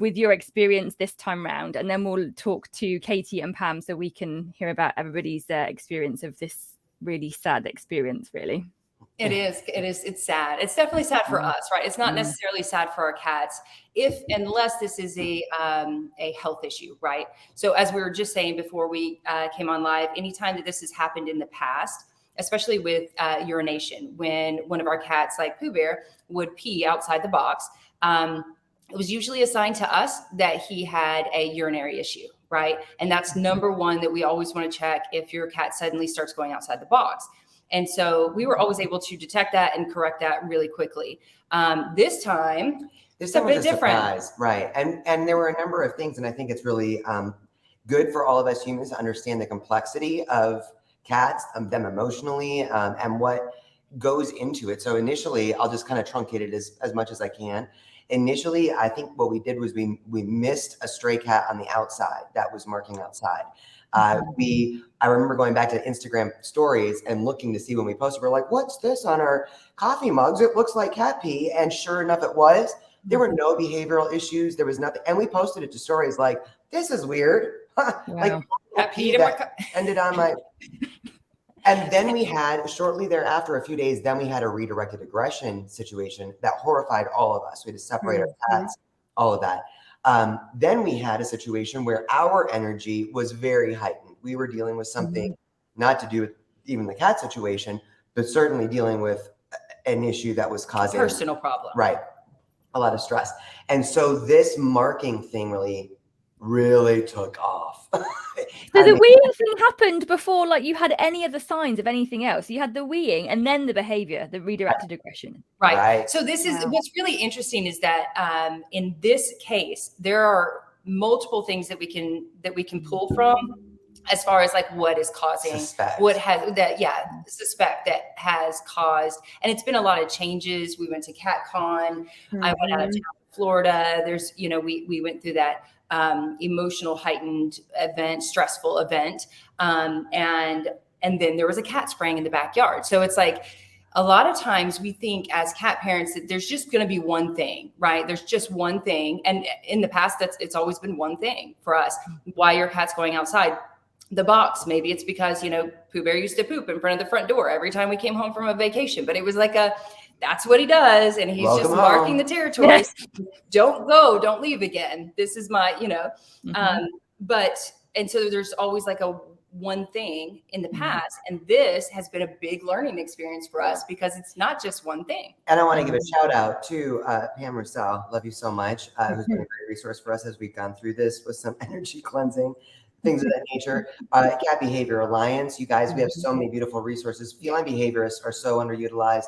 with your experience this time round, and then we'll talk to Katie and Pam so we can hear about everybody's experience of this really sad experience, really. It is. It's sad. It's definitely sad for us, right? It's not necessarily sad for our cats, unless this is a health issue, right? So as we were just saying before we came on live, anytime that this has happened in the past, especially with urination, when one of our cats, like Pooh Bear, would pee outside the box, it was usually assigned to us that he had a urinary issue, right? And that's number one that we always want to check if your cat suddenly starts going outside the box. And so we were always able to detect that and correct that really quickly. This time was a surprise, right? And there were a number of things, and I think it's really good for all of us humans to understand the complexity of cats, them emotionally, and what goes into it. So initially, I'll just kind of truncate it as much as I can. Initially, I think what we did was we missed a stray cat on the outside that was marking outside. I remember going back to Instagram stories and looking to see when we posted, we're like, what's this on our coffee mugs? It looks like cat pee. And sure enough, it was. There were no behavioral issues. There was nothing. And we posted it to stories like, this is weird. Wow. Like cat pee that ended on my... And then we had, shortly thereafter, a few days, then we had a redirected aggression situation that horrified all of us. We had to separate our cats, all of that. Then we had a situation where our energy was very heightened. We were dealing with something not to do with even the cat situation, but certainly dealing with an issue that was causing a personal problem. Right. A lot of stress. And so this marking thing really took off. So the weeing thing happened before, like, you had any other signs of anything else. You had the weeing and then the behavior, the redirected aggression. Right. So this is what's really interesting is that in this case, there are multiple things that we can pull from as far as like what is causing suspect that has caused. And it's been a lot of changes. We went to CatCon. I went out of town to Florida. There's, we went through that emotional heightened event, stressful event. And then there was a cat spraying in the backyard. So it's like, a lot of times we think as cat parents that there's just going to be one thing, right? There's just one thing. And in the past, it's always been one thing for us. Why your cat's going outside the box? Maybe it's because, Pooh Bear used to poop in front of the front door every time we came home from a vacation, but it was like that's what he does. And he's just marking the territory. Yes. Don't leave again. This is my, and so there's always like a one thing in the past. And this has been a big learning experience for us because it's not just one thing. And I want to give a shout out to Pam Roussel. Love you so much. Who's been a great resource for us as we've gone through this with some energy cleansing, things of that nature. Cat Behavior Alliance. You guys, we have so many beautiful resources. Feline behaviorists are so underutilized.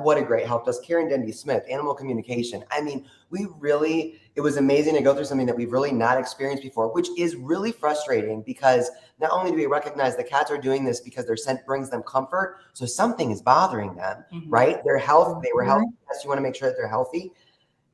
What a great helped us. Karen Denby Smith, animal communication. I mean, it was amazing to go through something that we've really not experienced before, which is really frustrating because not only do we recognize the cats are doing this because their scent brings them comfort, so something is bothering them, right? Their health, they were healthy. Yes, you want to make sure that they're healthy.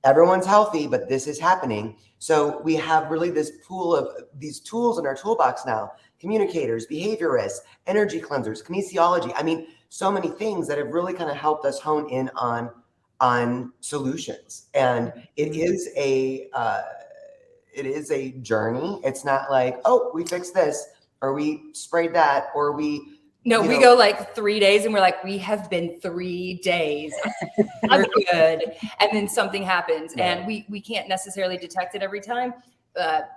Everyone's healthy, but this is happening. So we have really this pool of these tools in our toolbox now: communicators, behaviorists, energy cleansers, kinesiology. I mean, so many things that have really kind of helped us hone in on solutions. And it is a journey. It's not like, oh, we fixed this or we sprayed that or we go like 3 days and we're like, we have been 3 days. I'm good. And then something happens and we can't necessarily detect it every time.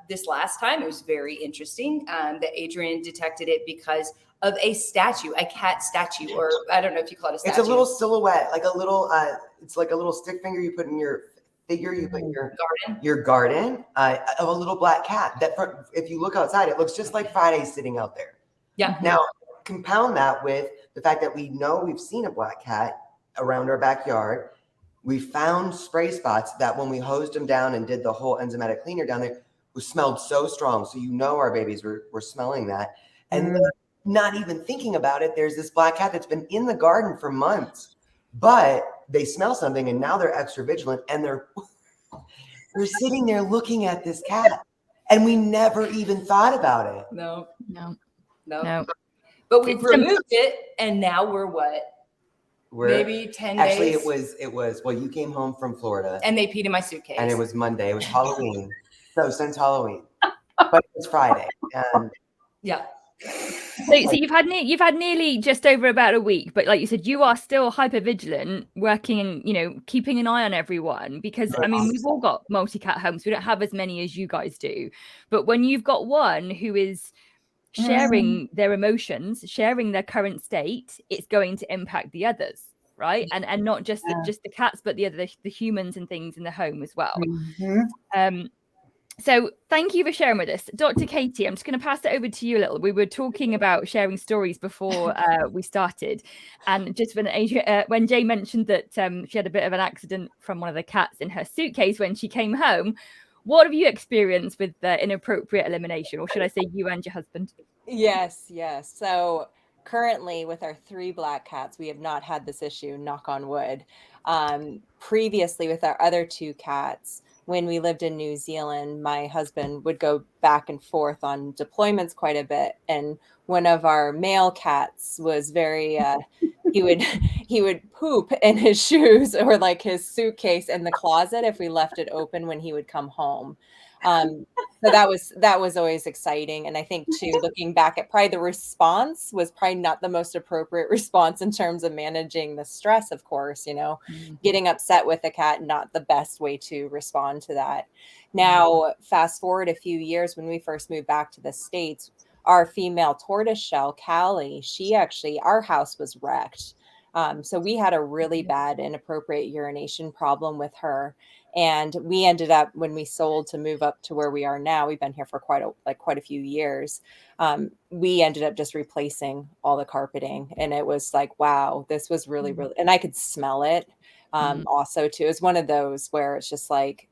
This last time, it was very interesting that Adrian detected it because of a cat statue, or I don't know if you call it a statue. It's a little silhouette, like a little, it's like a little stick figure you put in your figure, you put in your garden of a little black cat that if you look outside, it looks just like Friday sitting out there. Yeah. Now, compound that with the fact that we've seen a black cat around our backyard. We found spray spots that when we hosed them down and did the whole enzymatic cleaner down there, smelled so strong. So our babies were smelling that. And not even thinking about it, there's this black cat that's been in the garden for months, but they smell something and now they're extra vigilant and they're sitting there looking at this cat. And we never even thought about it. No. But we've removed it and now we're what? maybe 10 actually, days. it was, well, you came home from Florida. And they peed in my suitcase. And it was Monday. It was Halloween. So since Halloween. But it was Friday. And yeah. So you've had nearly just over about a week, but like you said, you are still hyper vigilant, working and keeping an eye on everyone, because I mean we've all got multi-cat homes. We don't have as many as you guys do, but when you've got one who is sharing their emotions, sharing their current state, it's going to impact the others, right? And not just the cats, but the humans and things in the home as well. So thank you for sharing with us. Dr. Katie, I'm just going to pass it over to you a little. We were talking about sharing stories before we started. And just when Jay mentioned that she had a bit of an accident from one of the cats in her suitcase when she came home, what have you experienced with inappropriate elimination? Or should I say you and your husband? Yes. So currently with our 3 black cats, we have not had this issue, knock on wood. Previously with our other 2 cats, when we lived in New Zealand, my husband would go back and forth on deployments quite a bit. And one of our male cats was very, he would poop in his shoes or like his suitcase in the closet if we left it open when he would come home. So that was always exciting. And I think too, looking back at probably the response was probably not the most appropriate response in terms of managing the stress, of course, getting upset with a cat, not the best way to respond to that. Now, fast forward a few years, when we first moved back to the States, our female tortoiseshell, Callie, our house was wrecked. So we had a really bad inappropriate urination problem with her. And we ended up, when we sold to move up to where we are now, we've been here for quite a few years. We ended up just replacing all the carpeting. And it was like, wow, this was really, really, and I could smell it also too. It's one of those where it's just like,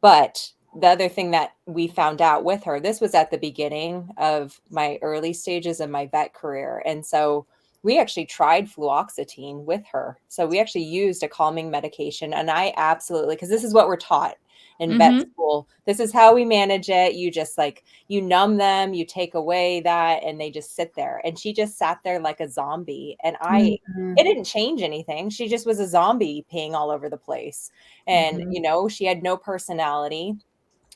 but the other thing that we found out with her, this was at the beginning of my early stages of my vet career. And so we actually tried fluoxetine with her. So we actually used a calming medication. And I absolutely, because this is what we're taught in vet school. This is how we manage it. You just you numb them, you take away that, and they just sit there. And she just sat there like a zombie. And it didn't change anything. She just was a zombie peeing all over the place. And, she had no personality.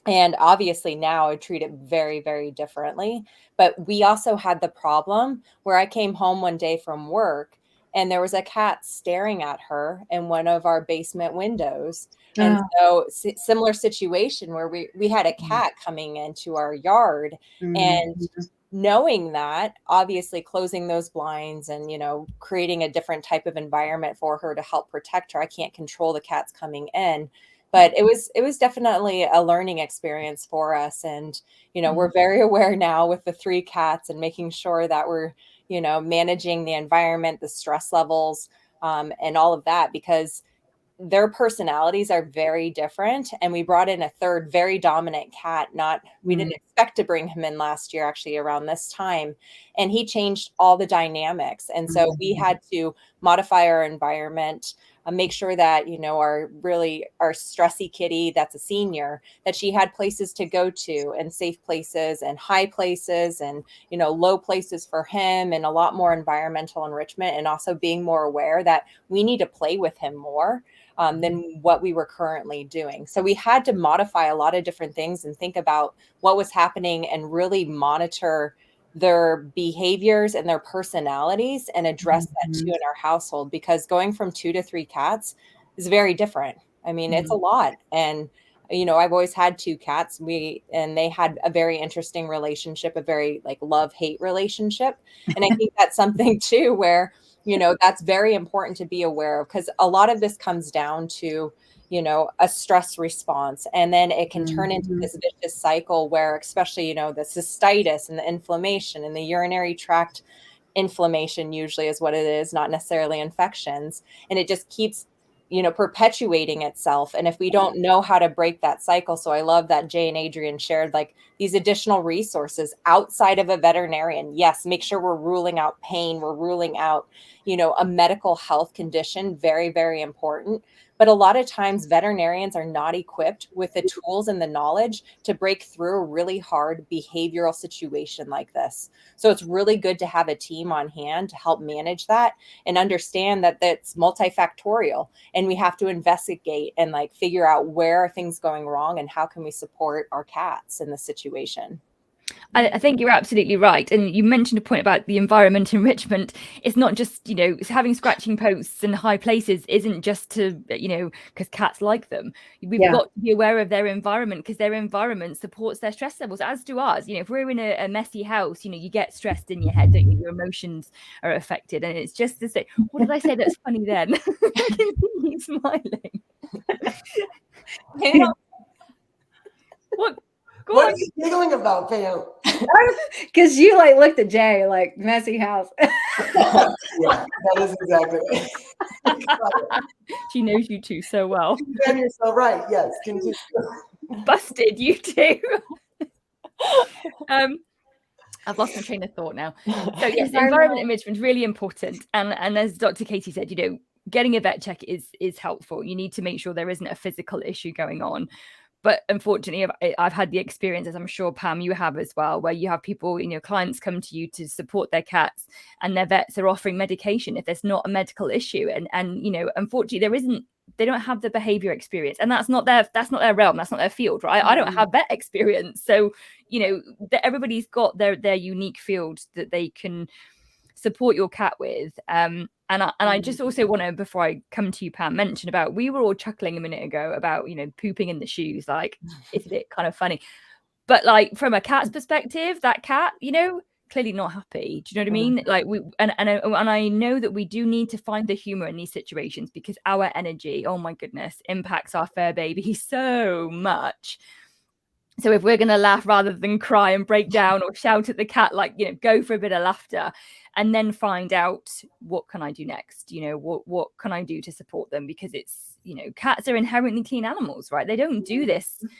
And obviously now I treat it very, very differently. But we also had the problem where I came home one day from work and there was a cat staring at her in one of our basement windows. And so similar situation where we had a cat coming into our yard and knowing that, obviously closing those blinds and, creating a different type of environment for her to help protect her. I can't control the cats coming in. But it was definitely a learning experience for us. And, we're very aware now with the 3 cats and making sure that we're, managing the environment, the stress levels, and all of that, because their personalities are very different. And we brought in a 3rd very dominant cat. We didn't expect to bring him in last year, actually around this time. And he changed all the dynamics. And so we had to modify our environment, make sure that, our stressy kitty, that's a senior, that she had places to go to and safe places and high places and, low places for him, and a lot more environmental enrichment, and also being more aware that we need to play with him more than what we were currently doing. So we had to modify a lot of different things and think about what was happening and really monitor their behaviors and their personalities and address that too in our household, because going from 2 to 3 cats is very different. I mean, it's a lot. And, I've always had 2 cats. And they had a very interesting relationship, a very love-hate relationship. And I think that's something too, where, that's very important to be aware of, because a lot of this comes down to, a stress response. And then it can turn into this vicious cycle where, especially, the cystitis and the inflammation and the urinary tract inflammation usually is what it is, not necessarily infections. And it just keeps, perpetuating itself. And if we don't know how to break that cycle, so I love that Jay and Adrian shared these additional resources outside of a veterinarian. Yes, make sure we're ruling out pain. We're ruling out, a medical health condition. Very, very important. But a lot of times veterinarians are not equipped with the tools and the knowledge to break through a really hard behavioral situation like this. So it's really good to have a team on hand to help manage that and understand that that's multifactorial, and we have to investigate and like figure out where are things going wrong and how can we support our cats in this situation. I think you're absolutely right. And you mentioned a point about the environment enrichment. It's not just, having scratching posts in high places isn't just to, because cats like them. We've got to be aware of their environment, because their environment supports their stress levels, as do ours. If we're in a messy house, you get stressed in your head, don't you? Your emotions are affected. And it's just to say, what did I say that's funny then? He's smiling. What are you giggling about, Pam? Because you looked at Jay like messy house. Yeah, that is exactly right. She knows you two so well. You're so right. Yes, continue. Busted, you two. I've lost my train of thought now. So yes, environment enrichment is really important. And as Dr. Katie said, getting a vet check is helpful. You need to make sure there isn't a physical issue going on. But unfortunately, I've had the experience, as I'm sure, Pam, you have as well, where you have people, clients come to you to support their cats, and their vets are offering medication if there's not a medical issue. And unfortunately, they don't have the behavior experience, and that's not their realm, that's not their field, right? Mm-hmm. I don't have vet experience. So, everybody's got their unique field that they can support your cat with. And I just also want to, before I come to you, Pam, mention about, we were all chuckling a minute ago about, pooping in the shoes. Like, isn't it kind of funny? But from a cat's perspective, that cat, clearly not happy. Do you know what I mean? Like I know that we do need to find the humor in these situations, because our energy, oh my goodness, impacts our fur baby so much. So if we're going to laugh rather than cry and break down or shout at the cat, go for a bit of laughter, and then find out, what can I do next? What can I do to support them? Because it's, cats are inherently clean animals, right? They don't do this. I'm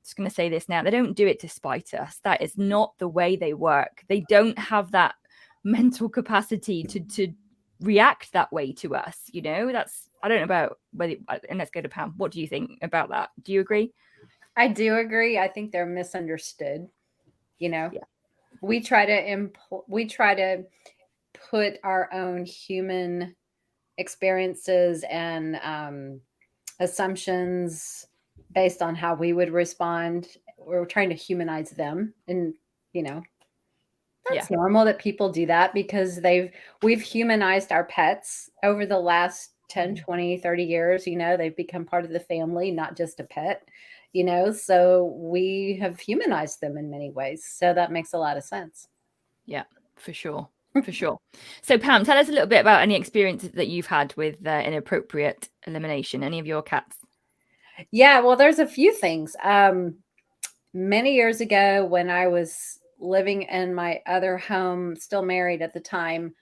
just going to say this now. They don't do it to spite us. That is not the way they work. They don't have that mental capacity to react that way to us. That's, I don't know about whether, and let's go to Pam. What do you think about that? Do you agree? I do agree. I think they're misunderstood. Yeah. We try to put our own human experiences and assumptions based on how we would respond. We're trying to humanize them, and that's normal that people do that, because we've humanized our pets over the last 10, 20, 30 years. They've become part of the family, not just a pet. So we have humanized them in many ways. So that makes a lot of sense. Yeah, for sure. For sure. So Pam, tell us a little bit about any experiences that you've had with inappropriate elimination, any of your cats. Yeah, well, there's a few things. Many years ago, when I was living in my other home, still married at the time,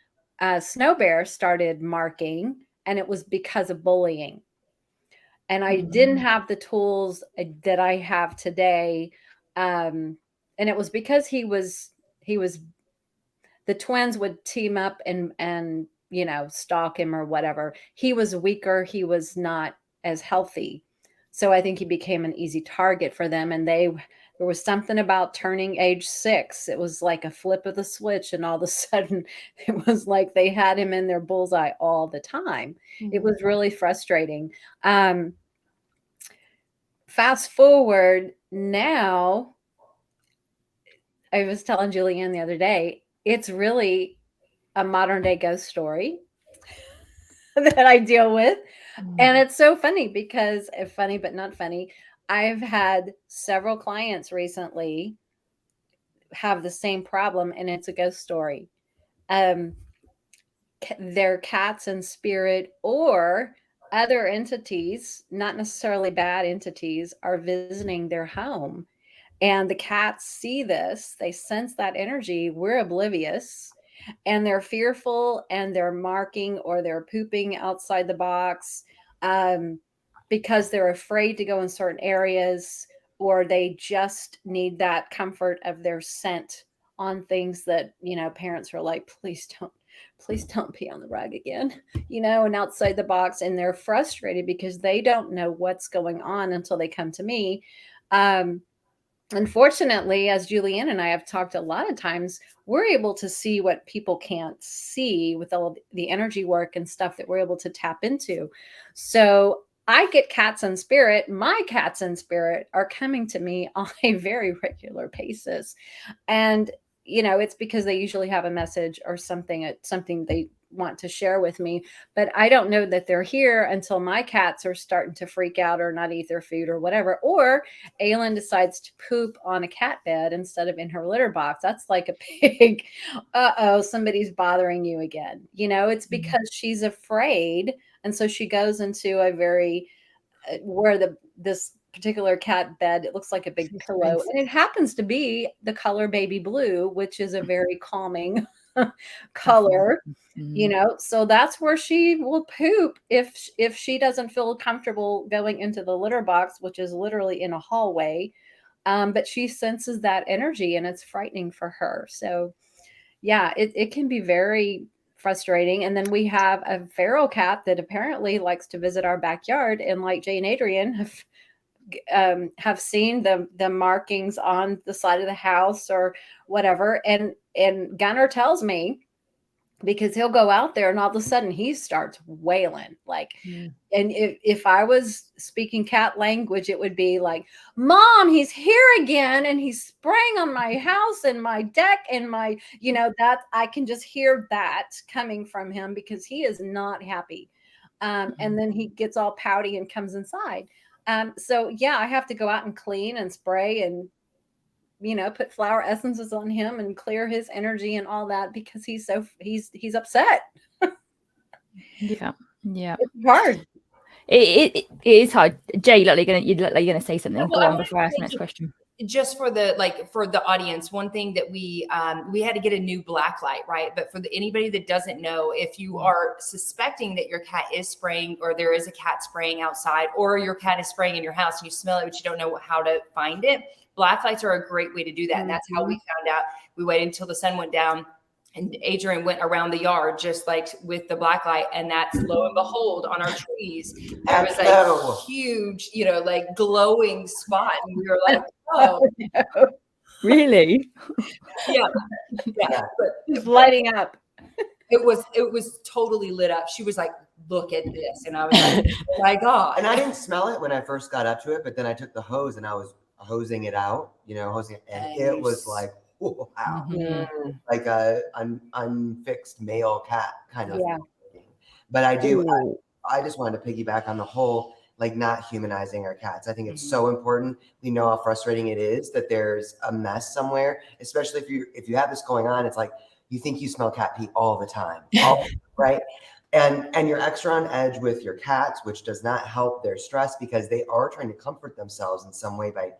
Snow Bear started marking, and it was because of bullying. And I didn't have the tools that I have today. And it was because he was, the twins would team up and stalk him or whatever. He was weaker. He was not as healthy. So I think he became an easy target for them. And there was something about turning age 6. It was like a flip of the switch. And all of a sudden it was like they had him in their bullseye all the time. It was really frustrating. Fast forward now, I was telling Julianne the other day, it's really a modern day ghost story that I deal with. And it's so funny because, funny but not funny, I've had several clients recently have the same problem, and it's a ghost story. Their cats in spirit or other entities, not necessarily bad entities, are visiting their home. And the cats see this, they sense that energy. We're oblivious, and they're fearful, and they're marking or they're pooping outside the box because they're afraid to go in certain areas, or they just need that comfort of their scent on things that, parents are like, please don't please don't pee on the rug again, and outside the box. And they're frustrated because they don't know what's going on until they come to me. Unfortunately, as Julianne and I have talked a lot of times, we're able to see what people can't see with all the energy work and stuff that we're able to tap into. So I get cats in spirit. My cats in spirit are coming to me on a very regular basis. And, it's because they usually have a message or something they want to share with me, but I don't know that they're here until my cats are starting to freak out or not eat their food or whatever. Or Aylin decides to poop on a cat bed instead of in her litter box. That's like a big, somebody's bothering you again. It's because she's afraid. And so she goes into a very, where this particular cat bed, it looks like a big pillow, and it happens to be the color baby blue, which is a very calming color, so that's where she will poop if she doesn't feel comfortable going into the litter box, which is literally in a hallway. But she senses that energy and it's frightening for her. So yeah, it can be very frustrating. And then we have a feral cat that apparently likes to visit our backyard, and like Jay and Adrian have seen the markings on the side of the house or whatever. And Gunnar tells me, because he'll go out there and all of a sudden he starts wailing and if I was speaking cat language, it would be like, Mom, he's here again and he's spraying on my house and my deck and my, that I can just hear that coming from him because he is not happy. And then he gets all pouty and comes inside. So yeah, I have to go out and clean and spray and, put flower essences on him and clear his energy and all that because he's upset. Yeah. It's hard. It is hard. Jay, you're gonna say something. Go on before I ask the next question. Just for the audience, one thing that we had to get a new black light, right? But for anybody that doesn't know, if you are suspecting that your cat is spraying, or there is a cat spraying outside, or your cat is spraying in your house and you smell it but you don't know how to find it, black lights are a great way to do that. And that's how we found out. We waited until the sun went down, and Adrian went around the yard just like with the black light, and that's, lo and behold, on our trees there was a huge, like glowing spot, and we were like, oh, really? yeah. But it's lighting up. It was totally lit up. She was like, look at this, and I was like, oh my God. And I didn't smell it when I first got up to it, but then I took the hose and I was hosing it out, and it was like, wow, like a unfixed male cat kind of thing. But I just wanted to piggyback on the whole, like, not humanizing our cats. I think it's so important. We know how frustrating it is that there's a mess somewhere, especially if you have this going on. It's like you think you smell cat pee all the time, right? And you're extra on edge with your cats, which does not help their stress because they are trying to comfort themselves in some way by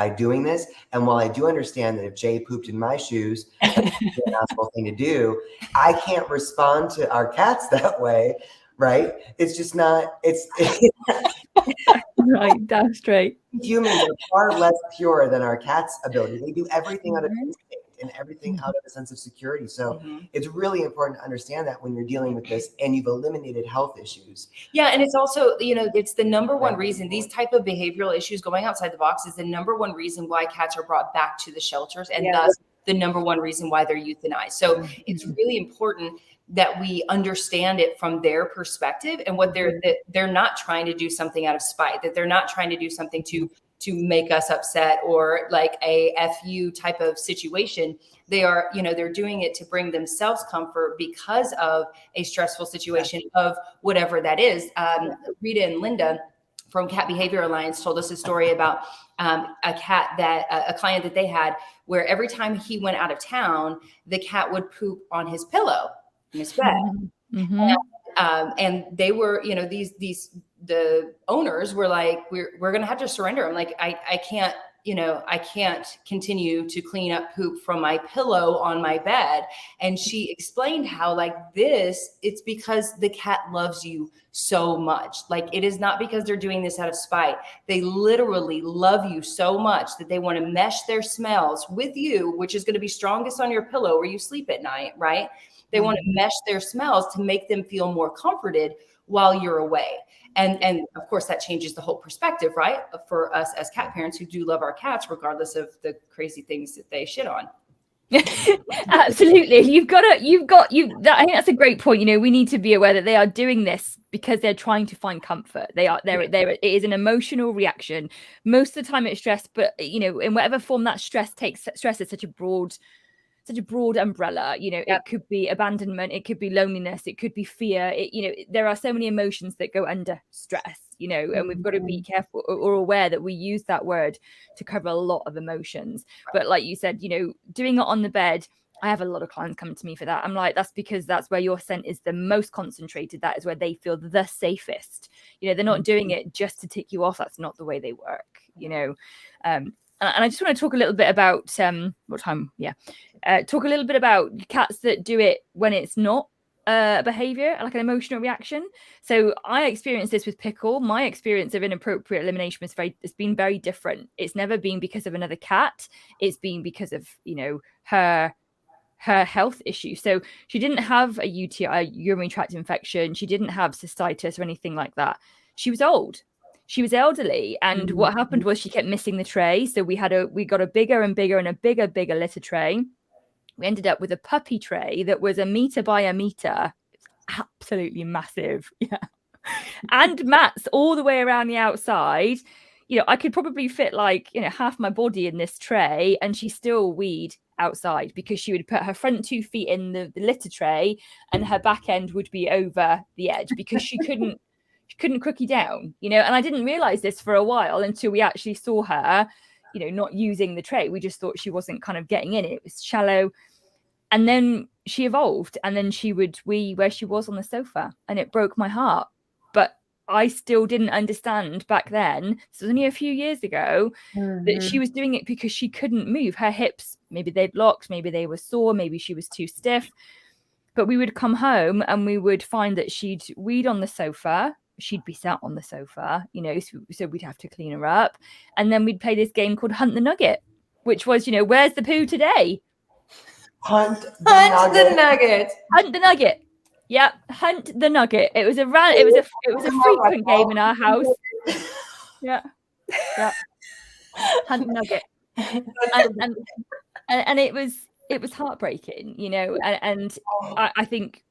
doing this. And while I do understand that if Jay pooped in my shoes, that's an impossible thing to do, I can't respond to our cats that way, right? It's just not, it's right, that's straight. Humans are far less pure than our cats' ability. They do everything out of instinct and everything out of a sense of security. So it's really important to understand that when you're dealing with this and you've eliminated health issues. Yeah. And it's also, it's the number one reason these type of behavioral issues going outside the box is the number one reason why cats are brought back to the shelters, and thus the number one reason why they're euthanized. So it's really important that we understand it from their perspective, and what they're not trying to do something out of spite, that they're not trying to do something to make us upset or like a FU type of situation. They are, they're doing it to bring themselves comfort because of a stressful situation of whatever that is. Rita and Linda from Cat Behavior Alliance told us a story about a client that they had, where every time he went out of town, the cat would poop on his pillow in his bed. And they were, the owners were like, we're going to have to surrender. I'm like, I can't I can't continue to clean up poop from my pillow on my bed. And she explained how it's because the cat loves you so much. Like, it is not because they're doing this out of spite. They literally love you so much that they want to mesh their smells with you, which is going to be strongest on your pillow where you sleep at night, right? They want to mesh their smells to make them feel more comforted while you're away. And of course, that changes the whole perspective, right? For us as cat parents who do love our cats, regardless of the crazy things that they shit on. Absolutely. I think that's a great point. We need to be aware that they are doing this because they're trying to find comfort. It is an emotional reaction. Most of the time it's stress, but in whatever form that stress takes, stress is such a broad umbrella. It could be abandonment, it could be loneliness, it could be fear. There are so many emotions that go under stress, and we've got to be careful or aware that we use that word to cover a lot of emotions. But like you said, doing it on the bed, I have a lot of clients come to me for that. I'm like, that's because that's where your scent is the most concentrated. That is where they feel the safest. They're not doing it just to tick you off. That's not the way they work, and I just want to talk a little bit about talk a little bit about cats that do it when it's not behavior, like an emotional reaction. So I experienced this with Pickle. My experience of inappropriate elimination it's been very different. It's never been because of another cat. It's been because of her health issue. So she didn't have a UTI, urinary tract infection. She didn't have cystitis or anything like that. She was old. She was elderly, and what happened was she kept missing the tray. So we got a bigger and bigger and a bigger litter tray. We ended up with a puppy tray that was 1 meter by 1 meter. Absolutely massive. Yeah. And mats all the way around the outside. I could probably fit half my body in this tray, and she still weed outside because she would put her front 2 feet in the litter tray and her back end would be over the edge because she couldn't cookie down, and I didn't realize this for a while until we actually saw her, not using the tray. We just thought she wasn't kind of getting in. It was shallow. And then she evolved, and then she would wee where she was on the sofa, and it broke my heart. But I still didn't understand back then, this was only a few years ago, that she was doing it because she couldn't move. Her hips, maybe they'd locked, maybe they were sore, maybe she was too stiff. But we would come home and we would find that she'd weed on the sofa. She'd be sat on the sofa, so we'd have to clean her up. And then we'd play this game called Hunt the Nugget, which was, where's the poo today? Hunt the nugget. Hunt the Nugget. Yeah, Hunt the Nugget. It was a frequent game in our house. Yeah. Hunt the Nugget. And it was heartbreaking, and I think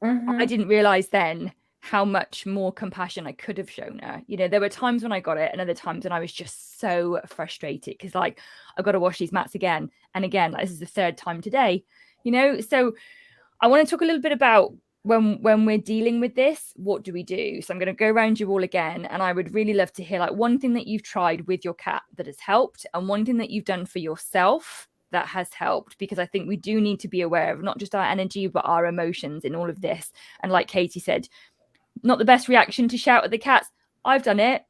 I didn't realize then how much more compassion I could have shown her. There were times when I got it and other times when I was just so frustrated because I've got to wash these mats again and again. This is the 3rd time today, so I want to talk a little bit about when we're dealing with this, what do we do? So I'm going to go around you all again, and I would really love to hear one thing that you've tried with your cat that has helped and one thing that you've done for yourself that has helped, because I think we do need to be aware of not just our energy but our emotions in all of this. And like Katie said, not the best reaction to shout at the cats. I've done it,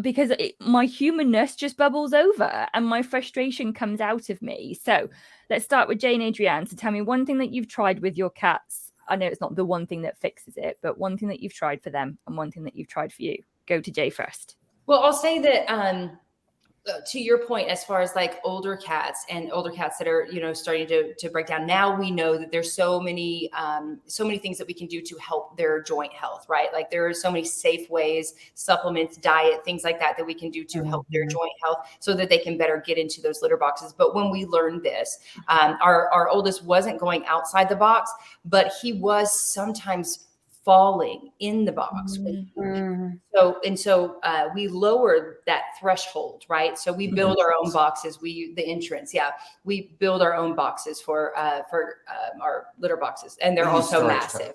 because my humanness just bubbles over and my frustration comes out of me. So let's start with Jane Adrienne. So tell me one thing that you've tried with your cats. I know it's not the one thing that fixes it, but one thing that you've tried for them and one thing that you've tried for you. Go to Jay first. Well, I'll say that to your point, as far as older cats that are, starting to break down, now we know that there's so many things that we can do to help their joint health, right? There are so many safe ways, supplements, diet, things like that we can do to help their joint health so that they can better get into those litter boxes. But when we learned this, our oldest wasn't going outside the box, but he was sometimes falling in the box. So we lowered that threshold, right? So we build our own boxes. The entrance. Yeah. We build our own boxes for our litter boxes, and they're also massive.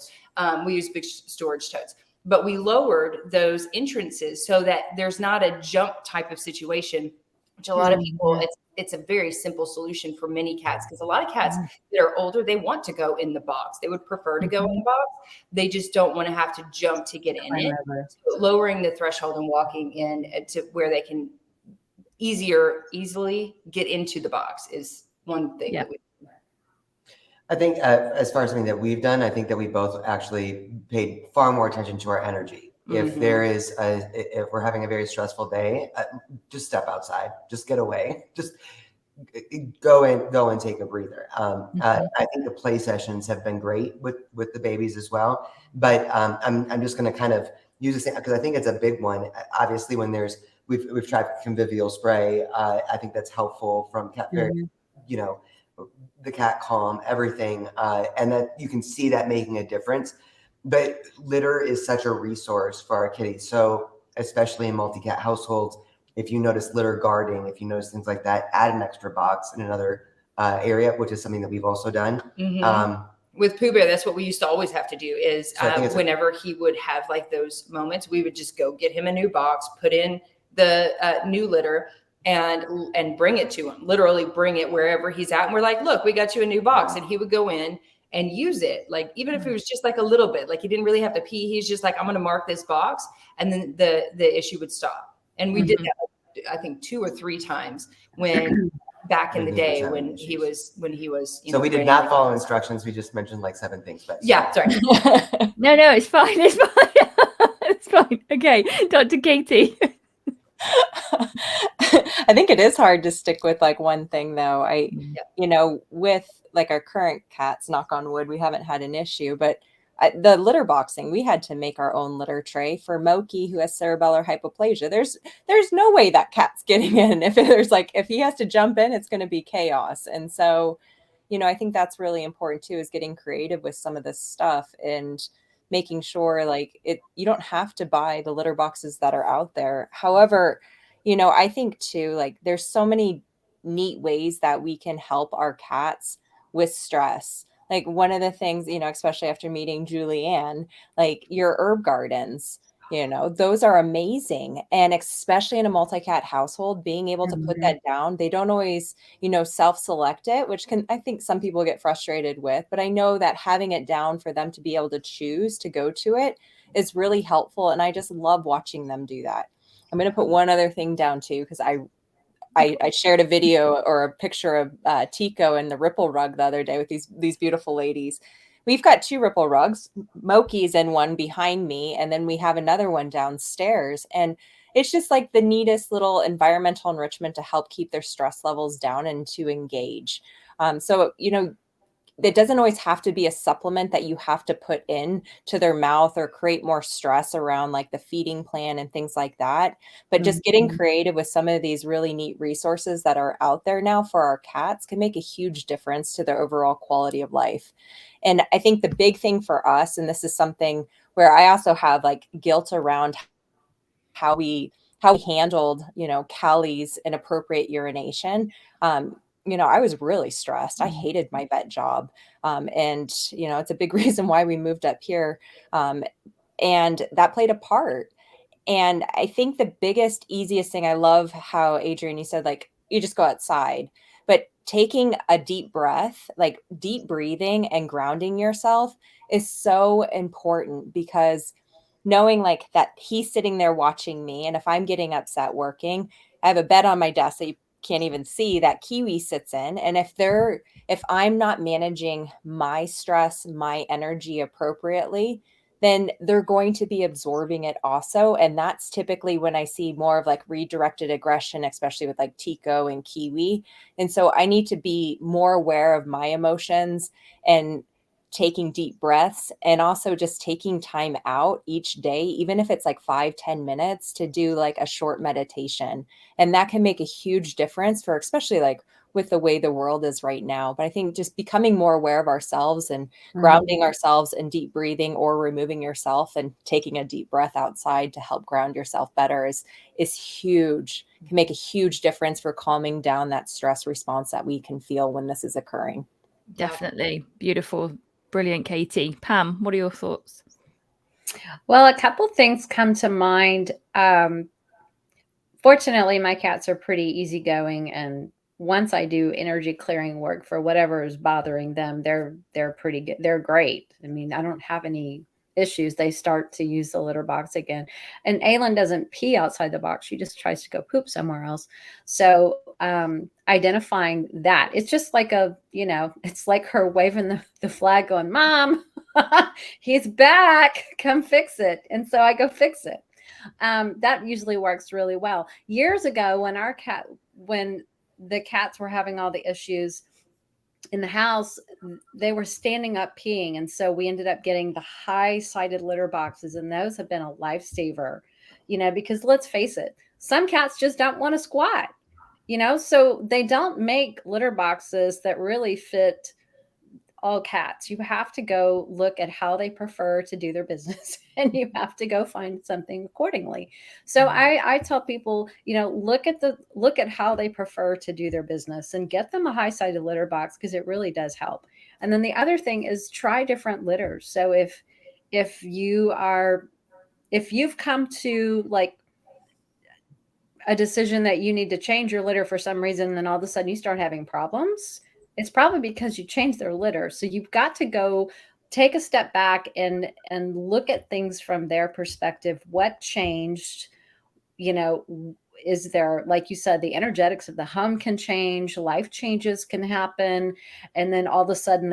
We use big storage totes, but we lowered those entrances so that there's not a jump type of situation, which a lot of people, it's a very simple solution for many cats, because a lot of cats that are older, they want to go in the box. They would prefer to go in the box. They just don't want to have to jump to get in it. So lowering the threshold and walking in to where they can easily get into the box is one thing that we. I think as far as something that we've done, I think that we both actually paid far more attention to our energy. If there is, if we're having a very stressful day, just step outside, just get away, just go and take a breather. I think the play sessions have been great with the babies as well. But I'm just going to kind of use the same, because I think it's a big one. Obviously, when we've tried convivial spray, I think that's helpful from cat fairy, you know, the cat calm, everything, and that you can see that making a difference. But litter is such a resource for our kitties. So especially in multi-cat households, if you notice litter guarding, if you notice things like that, add an extra box in another area, which is something that we've also done. With Pooh Bear, that's what we used to always have to do is whenever he would have like those moments, we would just go get him a new box, put in the new litter, and bring it to him, literally bring it wherever he's at. And we're like, look, we got you a new box. And he would go in and use it. Like, even if it was just like a little bit, like he didn't really have to pee. He's just like, I'm going to mark this box. And then the issue would stop. And we did that, I think 2 or 3 times when back in the day when he was, so we did not follow instructions. We just mentioned like 7 things. But yeah, sorry. No, it's fine. It's fine. It's fine. Okay. Dr. Katie. I think it is hard to stick with like one thing though. You know, with like our current cats, knock on wood, we haven't had an issue, but the litter boxing, we had to make our own litter tray for Moki, who has cerebellar hypoplasia. There's no way that cat's getting in. If he has to jump in, it's going to be chaos. And so, you know, I think that's really important too, is getting creative with some of this stuff and making sure like you don't have to buy the litter boxes that are out there. However, you know, I think too, like there's so many neat ways that we can help our cats with stress. Like one of the things, you know, especially after meeting Julianne, like your herb gardens, you know, those are amazing. And especially in a multi-cat household, being able to put that down, they don't always, you know, self-select it, which I think some people get frustrated with, but I know that having it down for them to be able to choose to go to it is really helpful. And I just love watching them do that. I'm going to put one other thing down too, because I shared a video or a picture of Tico and the Ripple rug the other day with these beautiful ladies. We've got 2 Ripple rugs. Moki's in one behind me, and then we have another one downstairs. And it's just like the neatest little environmental enrichment to help keep their stress levels down and to engage. So, you know, it doesn't always have to be a supplement that you have to put in to their mouth or create more stress around like the feeding plan and things like that. But just getting creative with some of these really neat resources that are out there now for our cats can make a huge difference to their overall quality of life. And I think the big thing for us, and this is something where I also have like guilt around how we handled, you know, Callie's inappropriate urination. You know, I was really stressed. I hated my vet job. And, you know, it's a big reason why we moved up here. And that played a part. And I think the biggest, easiest thing, I love how Adrienne, you said, like, you just go outside, but taking a deep breath, like deep breathing and grounding yourself is so important, because knowing like that he's sitting there watching me. And if I'm getting upset working, I have a bed on my desk that you can't even see that Kiwi sits in. And if I'm not managing my stress, my energy appropriately, then they're going to be absorbing it also. And that's typically when I see more of like redirected aggression, especially with like Tico and Kiwi. And so I need to be more aware of my emotions and taking deep breaths, and also just taking time out each day, even if it's like 5-10 minutes, to do like a short meditation. And that can make a huge difference for, especially like with the way the world is right now. But I think just becoming more aware of ourselves and grounding ourselves in deep breathing, or removing yourself and taking a deep breath outside to help ground yourself better is huge. It can make a huge difference for calming down that stress response that we can feel when this is occurring. Definitely. Beautiful. Brilliant, Katie. Pam, what are your thoughts? Well, a couple things come to mind. Fortunately, my cats are pretty easygoing, and once I do energy clearing work for whatever is bothering them, they're pretty good. They're great. I mean, I don't have any issues, they start to use the litter box again. And Aylin doesn't pee outside the box. She just tries to go poop somewhere else. So identifying that, it's just like it's like her waving the flag going, Mom, he's back, come fix it. And so I go fix it. That usually works really well. Years ago, when the cats were having all the issues in the house, they were standing up peeing. And so we ended up getting the high-sided litter boxes, and those have been a lifesaver, because let's face it, some cats just don't want to squat, so they don't make litter boxes that really fit all cats. You have to go look at how they prefer to do their business, and you have to go find something accordingly. So I tell people, look at how they prefer to do their business and get them a high-sided litter box, because it really does help. And then the other thing is try different litters. So if you've come to like a decision that you need to change your litter for some reason, and then all of a sudden you start having problems, it's probably because you changed their litter. So you've got to go take a step back and look at things from their perspective. What changed? Is there, like you said, the energetics of the home can change, life changes can happen, and then all of a sudden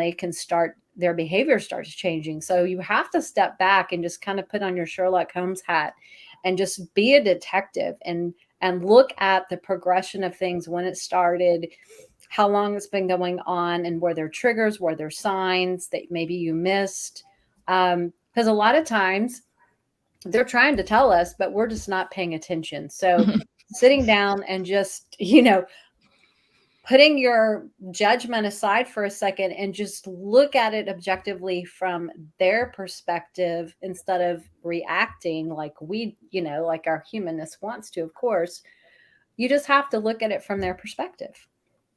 their behavior starts changing. So you have to step back and just kind of put on your Sherlock Holmes hat and just be a detective and look at the progression of things, when it started, how long it's been going on, and were there triggers, were there signs that maybe you missed? Because a lot of times they're trying to tell us, but we're just not paying attention. So sitting down and just, putting your judgment aside for a second and just look at it objectively from their perspective, instead of reacting like like our humanness wants to, of course. You just have to look at it from their perspective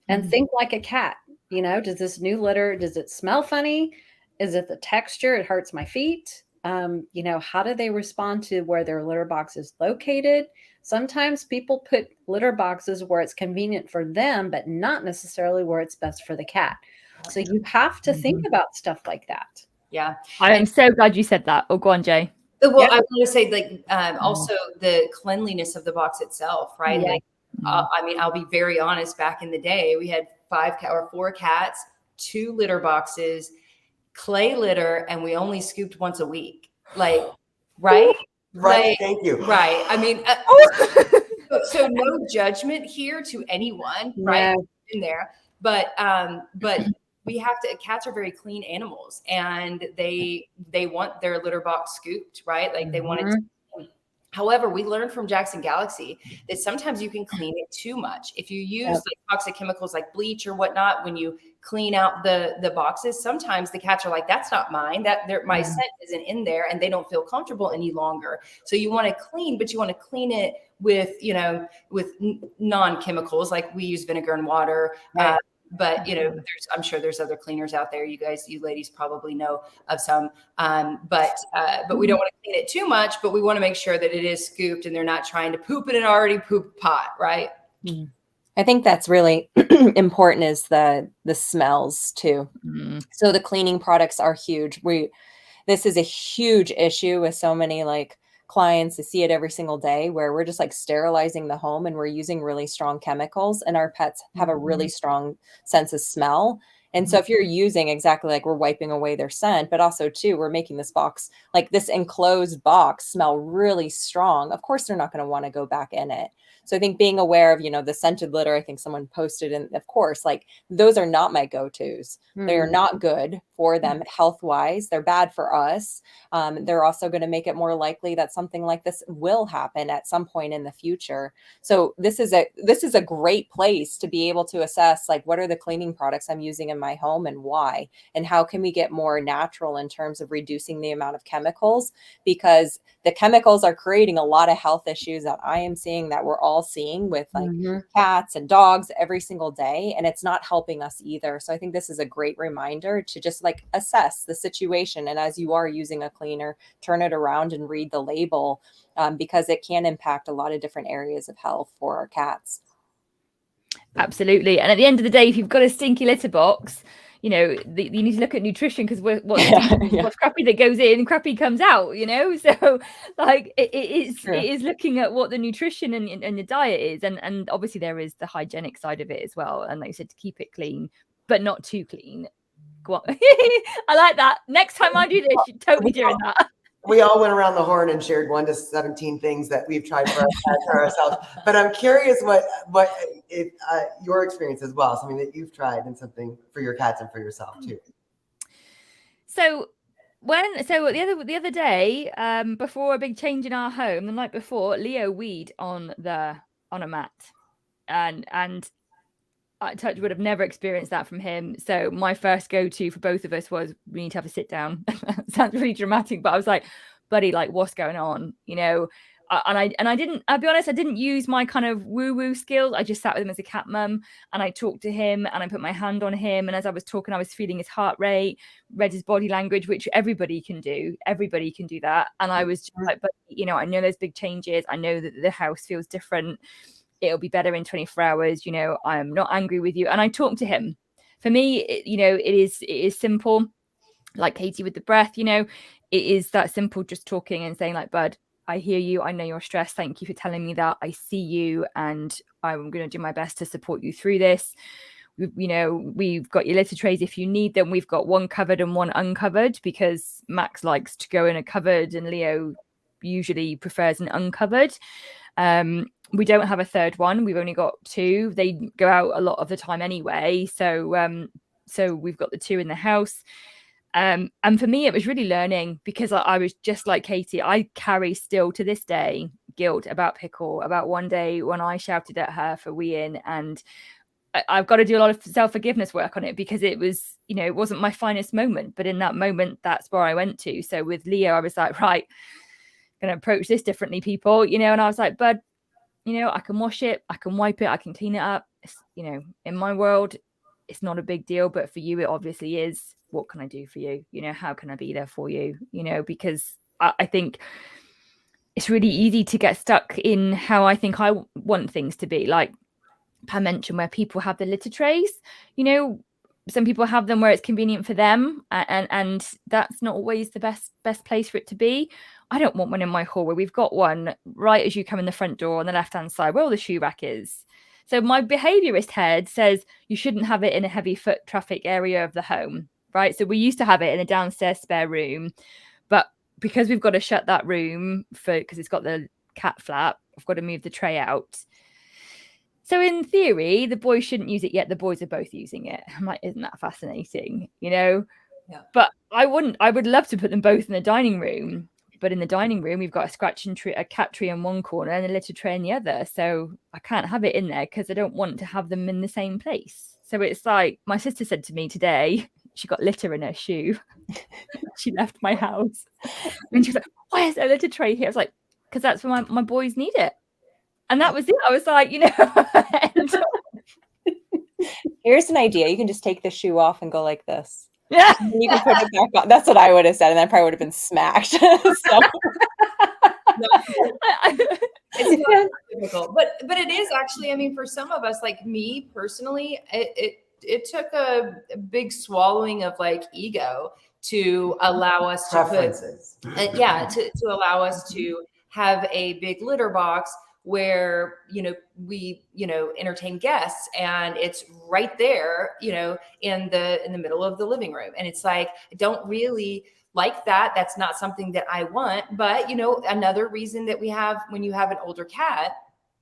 and think like a cat. Does this new litter, does it smell funny? Is it the texture? It hurts my feet. How do they respond to where their litter box is located? Sometimes people put litter boxes where it's convenient for them, but not necessarily where it's best for the cat. So you have to think about stuff like that. Yeah. I am so glad you said that. Oh, go on, Jay. Well, I want to say also the cleanliness of the box itself, right? Yeah. I'll be very honest. Back in the day, we had 4 cats, 2 litter boxes, clay litter, and we only scooped once a week. Right? Right. Thank you. Right. So no judgment here to anyone, right? In there, but we have to. Cats are very clean animals, and they want their litter box scooped, right? Like they want it to. However, we learned from Jackson Galaxy that sometimes you can clean it too much. If you use like toxic chemicals like bleach or whatnot, when you clean out the boxes, sometimes the cats are like, that's not mine, my scent isn't in there, and they don't feel comfortable any longer. So you want to clean, but you want to clean it with, with non-chemicals, like we use vinegar and water. Right. But I'm sure there's other cleaners out there. You ladies probably know of some. But we don't want to clean it too much, but we want to make sure that it is scooped and they're not trying to poop in an already pooped pot, right? I think that's really important, is the smells too. So the cleaning products are huge. This is a huge issue with so many clients. I see it every single day, where we're just sterilizing the home and we're using really strong chemicals, and our pets have a really strong sense of smell. And so if you're using exactly we're wiping away their scent, but also too, we're making this box, this enclosed box, smell really strong, of course, they're not going to want to go back in it. So I think being aware of, the scented litter, I think someone posted, and of course, those are not my go-tos. They are not good for them health-wise. They're bad for us. They're also going to make it more likely that something like this will happen at some point in the future. So this is a great place to be able to assess, what are the cleaning products I'm using in my home and why, and how can we get more natural in terms of reducing the amount of chemicals, because the chemicals are creating a lot of health issues that I am seeing, that we're all seeing with cats and dogs every single day, and it's not helping us either. So I think this is a great reminder to just assess the situation, and as you are using a cleaner, turn it around and read the label, because it can impact a lot of different areas of health for our cats. Absolutely. And at the end of the day, if you've got a stinky litter box, you need to look at nutrition, because what's crappy that goes in, crappy comes out, so like it is looking at what the nutrition and the diet is, and obviously there is the hygienic side of it as well, and like you said, to keep it clean but not too clean. I like that. Next time I do this, you're totally doing that. We all went around the horn and shared 1 to 17 things that we've tried for ourselves. But I'm curious what your experience as well, something that you've tried and something for your cats and for yourself too. So the other day, before a big change in our home, the night before, Leo weed on a mat, and touch would have never experienced that from him. So my first go-to for both of us was, we need to have a sit down. Sounds really dramatic, but I was like, buddy, like, what's going on? And I didn't, I'll be honest, I didn't use my kind of woo-woo skills. I just sat with him as a cat mum, and I talked to him, and I put my hand on him. And as I was talking, I was feeling his heart rate, read his body language, which everybody can do. Everybody can do that. And I was just like, but I know there's big changes. I know that the house feels different. It'll be better in 24 hours. I am not angry with you. And I talked to him. For me, it is simple, like Katie with the breath, it is that simple, just talking and saying like, bud, I hear you. I know you're stressed. Thank you for telling me that. I see you, and I'm going to do my best to support you through this. We've got your litter trays if you need them. We've got one covered and one uncovered, because Max likes to go in a covered and Leo usually prefers an uncovered. We don't have a third one. We've only got 2. They go out a lot of the time anyway. So we've got the 2 in the house. And for me, it was really learning, because I was just like Katie. I carry still to this day guilt about Pickle, about one day when I shouted at her for weeing, and I've got to do a lot of self-forgiveness work on it, because it was, it wasn't my finest moment, but in that moment, that's where I went to. So with Leo, I was like, right, I'm going to approach this differently, people, and I was like, bud, I can wash it, I can wipe it, I can clean it up. It's, in my world, it's not a big deal, but for you, it obviously is. What can I do for you? How can I be there for you? Because I think it's really easy to get stuck in how I think I want things to be. Like Pam mentioned, where people have the litter trays, some people have them where it's convenient for them, and that's not always the best place for it to be. I don't want one in my hallway. We've got one right as you come in the front door on the left-hand side where all the shoe rack is. So my behaviorist head says you shouldn't have it in a heavy foot traffic area of the home, right? So we used to have it in a downstairs spare room, but because we've got to shut that room because it's got the cat flap, I've got to move the tray out. So in theory, the boys shouldn't use it yet. The boys are both using it. I'm like, isn't that fascinating? Yeah. But I would love to put them both in the dining room. But in the dining room, we've got a cat tree in one corner and a litter tray in the other. So I can't have it in there because I don't want to have them in the same place. So it's like, my sister said to me today, she got litter in her shoe. She left my house. And she was like, why is there a litter tray here? I was like, because that's where my boys need it. And that was it. I was like, Here's an idea. You can just take the shoe off and go like this. Yeah. And you can put it back on. That's what I would have said. And I probably would have been smacked. So. It's not difficult, but it is actually, I mean, for some of us, like me personally, it took a big swallowing of like ego to allow us to preferences. To allow us to have a big litter box where, we, entertain guests, and it's right there, in the middle of the living room. And it's like, I don't really like that. That's not something that I want. But, another reason that we have, when you have an older cat,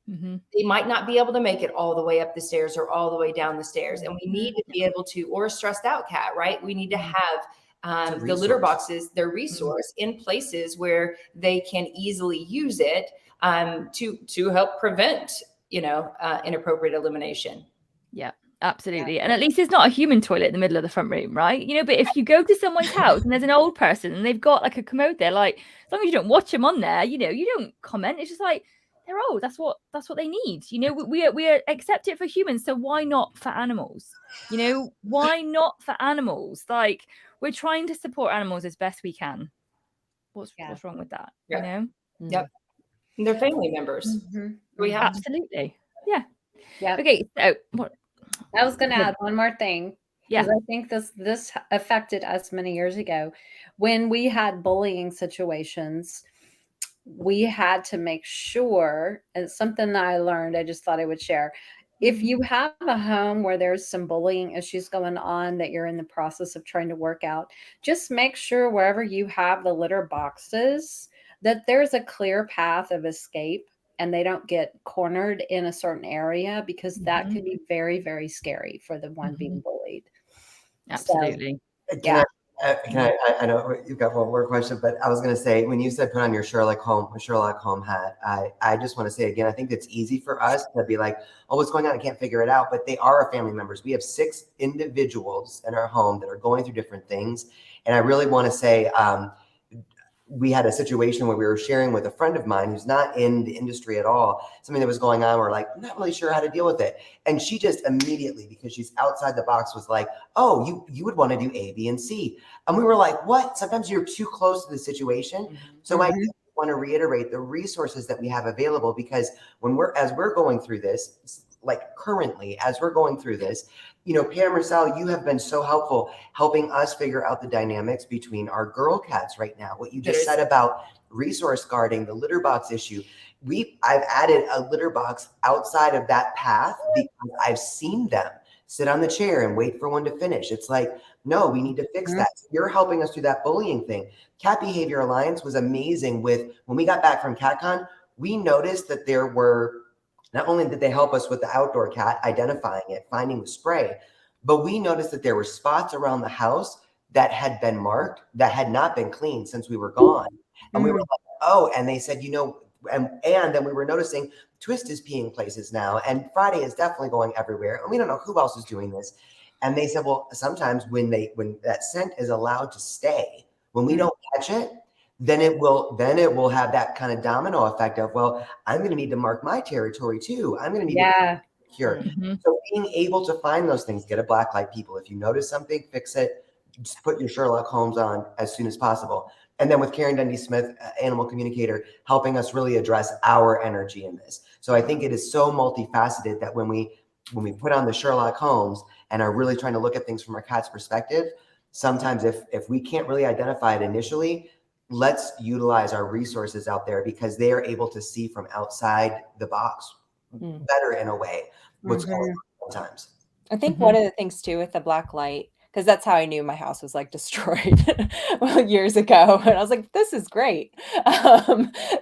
they might not be able to make it all the way up the stairs or all the way down the stairs. And we need to be able to, or a stressed out cat, right? We need to have the litter boxes, their resource, in places where they can easily use it to help prevent, inappropriate elimination. Yeah, absolutely. And at least it's not a human toilet in the middle of the front room, right? But if you go to someone's house and there's an old person and they've got like a commode there, like, as long as you don't watch them on there, you don't comment. It's just like, they're old. That's what they need. We accept it for humans. So why not for animals? Why not for animals? Like, we're trying to support animals as best we can. What's wrong with that? Yep. And they're family members. We have absolutely. Yeah. Yeah. Okay. So what? I was going to add one more thing. Yeah. I think this affected us many years ago when we had bullying situations. We had to make sure, and it's something that I learned, I just thought I would share. If you have a home where there's some bullying issues going on that you're in the process of trying to work out, just make sure wherever you have the litter boxes that there's a clear path of escape and they don't get cornered in a certain area, because that can be very, very scary for the one being bullied. Absolutely. So, Can I know you've got one more question, but I was going to say, when you said put on your Sherlock Holmes hat, I just want to say again, I think it's easy for us to be like, oh, what's going on? I can't figure it out. But they are our family members. We have 6 individuals in our home that are going through different things. And I really want to say, we had a situation where we were sharing with a friend of mine who's not in the industry at all, something that was going on. We're like, I'm not really sure how to deal with it. And she just immediately, because she's outside the box, was like, oh, you would want to do A, B, and C. And we were like, what? Sometimes you're too close to the situation. So I want to reiterate the resources that we have available, because as we're going through this, like currently, as we're going through this, you know, Pam Roussel, you have been so helpful helping us figure out the dynamics between our girl cats right now. What you just said about resource guarding, the litter box issue. I've added a litter box outside of that path because I've seen them sit on the chair and wait for one to finish. It's like, no, we need to fix that. You're helping us do that bullying thing. Cat Behavior Alliance was amazing when we got back from CatCon, we noticed that there were, not only did they help us with the outdoor cat, identifying it, finding the spray, but we noticed that there were spots around the house that had been marked that had not been cleaned since we were gone. And we were like, oh, and they said, you know, and then we were noticing Twist is peeing places now, and Friday is definitely going everywhere. And we don't know who else is doing this. And they said, well, sometimes when that scent is allowed to stay, when we don't catch it, then it will have that kind of domino effect of, well, I'm going to need to mark my territory too. I'm going to need to cure. So being able to find those things, get a black light, people. If you notice something, fix it. Just put your Sherlock Holmes on as soon as possible. And then with Karen Dundee Smith, animal communicator, helping us really address our energy in this. So I think it is so multifaceted that when we put on the Sherlock Holmes and are really trying to look at things from our cat's perspective, sometimes if we can't really identify it initially, let's utilize our resources out there, because they are able to see from outside the box better in a way what's going on sometimes. I think one of the things too with the black light, because that's how I knew my house was like destroyed years ago. And I was like, this is great.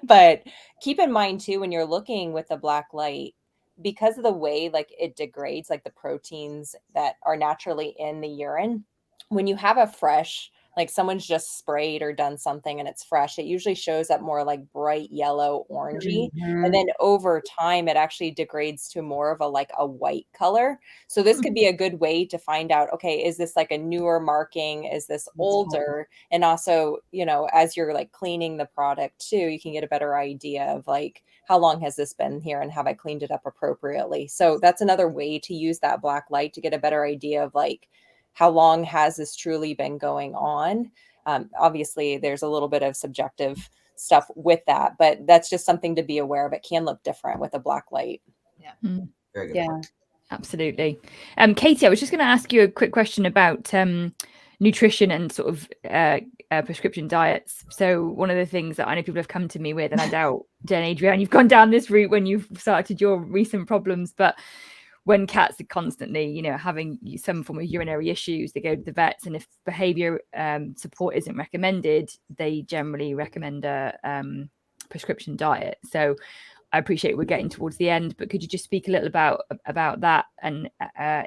But keep in mind too, when you're looking with the black light, because of the way like it degrades like the proteins that are naturally in the urine, when you have a fresh, like someone's just sprayed or done something and it's fresh, it usually shows up more like bright yellow, orangey. And then over time, it actually degrades to more of a white color. So this could be a good way to find out, okay, is this like a newer marking? Is this older? And also, you know, as you're like cleaning the product too, you can get a better idea of like, how long has this been here and have I cleaned it up appropriately? So that's another way to use that black light to get a better idea of like, how long has this truly been going on? Obviously, there's a little bit of subjective stuff with that, but that's just something to be aware of. It can look different with a black light. Yeah. Very good. Yeah. Absolutely. Katie, I was just going to ask you a quick question about nutrition and sort of prescription diets. So one of the things that I know people have come to me with, and I doubt, Jen, Adrienne, you've gone down this route when you've started your recent problems, but when cats are constantly, you know, having some form of urinary issues, they go to the vets, and if behavior support isn't recommended, they generally recommend a prescription diet. So I appreciate we're getting towards the end, but could you just speak a little about that, and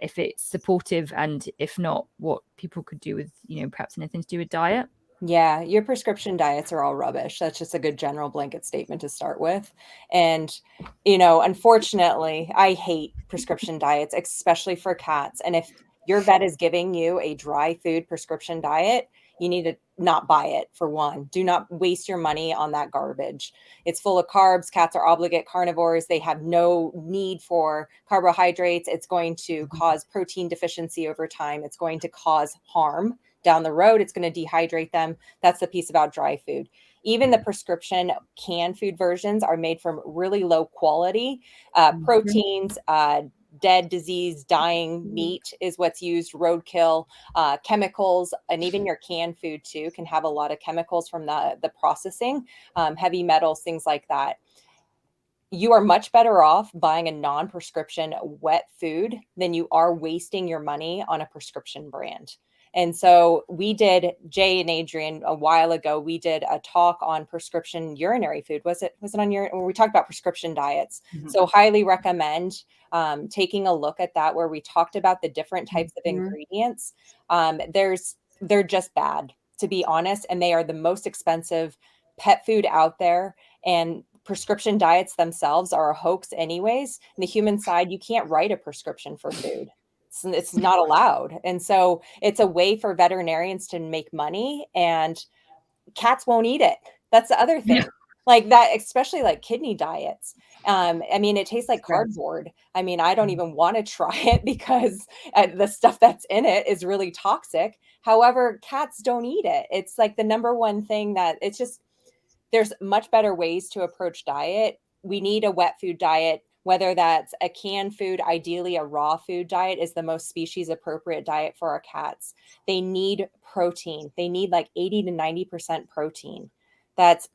if it's supportive, and if not, what people could do with, you know, perhaps anything to do with diet? Yeah, your prescription diets are all rubbish. That's just a good general blanket statement to start with. And, you know, unfortunately, I hate prescription diets, especially for cats. And if your vet is giving you a dry food prescription diet, you need to not buy it, for one. Do not waste your money on that garbage. It's full of carbs. Cats are obligate carnivores. They have no need for carbohydrates. It's going to cause protein deficiency over time. It's going to cause harm down the road. It's going to dehydrate them. That's the piece about dry food. Even the prescription canned food versions are made from really low quality proteins, dead, diseased, dying meat is what's used, roadkill, chemicals, and even your canned food too can have a lot of chemicals from the processing, heavy metals, things like that. You are much better off buying a non-prescription wet food than you are wasting your money on a prescription brand. And so Jay and Adrian, a while ago, we did a talk on prescription urinary food. Was it on we talked about prescription diets. Mm-hmm. So highly recommend taking a look at that, where we talked about the different types of ingredients. They're just bad, to be honest. And they are the most expensive pet food out there. And prescription diets themselves are a hoax anyways. On the human side, you can't write a prescription for food. It's not allowed. And so it's a way for veterinarians to make money, and cats won't eat it. That's the other thing. Like that, especially like kidney diets. I mean, it tastes like cardboard. I mean, I don't even want to try it because the stuff that's in it is really toxic. However, cats don't eat it. It's like the number one thing that it's just, there's much better ways to approach diet. We need a wet food diet, whether that's a canned food. Ideally, a raw food diet is the most species appropriate diet for our cats. They need protein. They need like 80 to 90% protein. That's